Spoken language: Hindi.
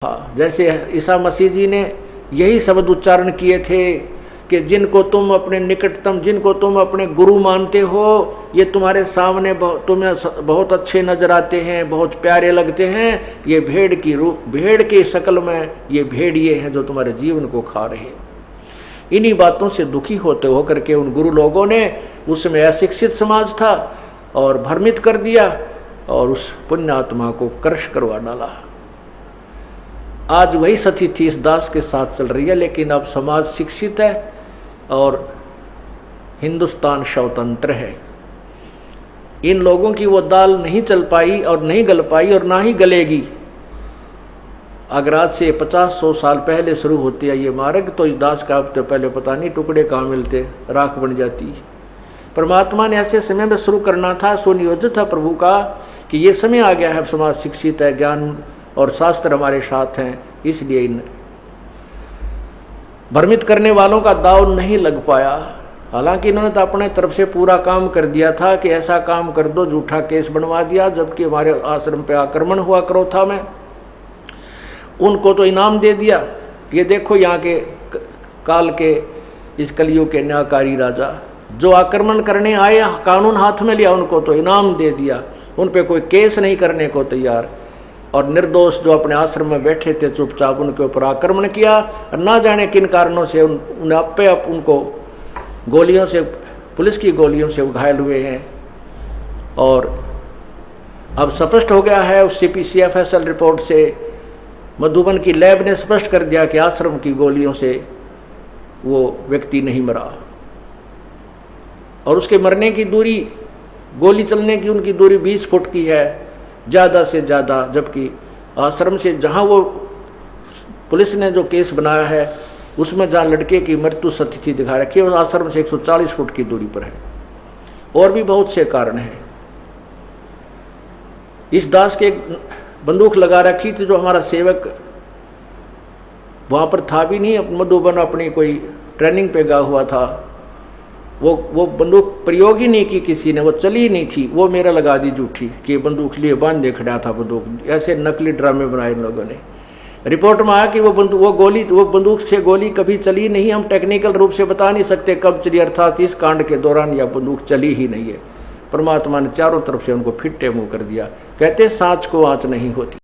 हाँ, जैसे ईसा मसीह जी ने यही शब्द उच्चारण किए थे कि जिनको तुम अपने निकटतम, जिनको तुम अपने गुरु मानते हो, ये तुम्हारे सामने तुम्हें बहुत अच्छे नजर आते हैं, बहुत प्यारे लगते हैं। ये भेड़ की शक्ल में ये भेड़िए हैं जो तुम्हारे जीवन को खा रहे हैं। इन्हीं बातों से दुखी होते होकर के उन गुरु लोगों ने उसमें अशिक्षित समाज था और भ्रमित कर दिया और उस पुण्य आत्मा को क्रश करवा डाला। आज वही स्थिति इस दास के साथ चल रही है, लेकिन अब समाज शिक्षित है और हिंदुस्तान स्वतंत्र है। इन लोगों की वो दाल नहीं चल पाई और नहीं गल पाई और ना ही गलेगी। अगर आज से 50-100 साल पहले शुरू होती है ये मार्ग, तो इस दास का अब तो पहले पता नहीं टुकड़े कहाँ मिलते, राख बन जाती। परमात्मा ने ऐसे समय में शुरू करना था, सुनियोजित था प्रभु का कि ये समय आ गया है, समाज शिक्षित है, ज्ञान और शास्त्र हमारे साथ हैं, इसलिए इन भ्रमित करने वालों का दाव नहीं लग पाया। हालांकि इन्होंने तो अपने तरफ से पूरा काम कर दिया था कि ऐसा काम कर दो, झूठा केस बनवा दिया, जबकि हमारे आश्रम पे आक्रमण हुआ क्रोथा में, उनको तो इनाम दे दिया। ये देखो यहाँ के काल के इस कलयुग के न्यायकारी राजा जो आक्रमण करने आए, कानून हाथ में लिया, उनको तो इनाम दे दिया, उन पे कोई केस नहीं करने को तैयार। और निर्दोष जो अपने आश्रम में बैठे थे चुपचाप उनके ऊपर आक्रमण किया और ना जाने किन कारणों से उनको गोलियों से, पुलिस की गोलियों से घायल हुए हैं। और अब स्पष्ट हो गया है उस CPCFSL रिपोर्ट से, मधुबन की लैब ने स्पष्ट कर दिया कि आश्रम की गोलियों से वो व्यक्ति नहीं मरा और उसके मरने की दूरी, गोली चलने की उनकी दूरी 20 फुट की है ज़्यादा से ज़्यादा, जबकि आश्रम से जहाँ वो पुलिस ने जो केस बनाया है उसमें जहाँ लड़के की मृत्यु स्थिति दिखा रखी है उस आश्रम से 140 फुट की दूरी पर है। और भी बहुत से कारण हैं। इस दास के एक बंदूक लगा रखी थी जो हमारा सेवक वहाँ पर था भी नहीं, मधुबन अपनी कोई ट्रेनिंग पे गया हुआ था, वो बंदूक प्रयोग ही नहीं की किसी ने, वो चली ही नहीं थी, वो मेरा लगा दी झूठी कि बंदूक लिए बांध खड़ा था बंदूक। ऐसे नकली ड्रामे बनाए इन लोगों ने। रिपोर्ट में आया कि वो बंदूक से गोली कभी चली नहीं। हम टेक्निकल रूप से बता नहीं सकते कब चली, अर्थात इस कांड के दौरान या बंदूक चली ही नहीं है। परमात्मा ने चारों तरफ से उनको फिट्टे मुंह कर दिया। कहते सांच को आंच नहीं होती।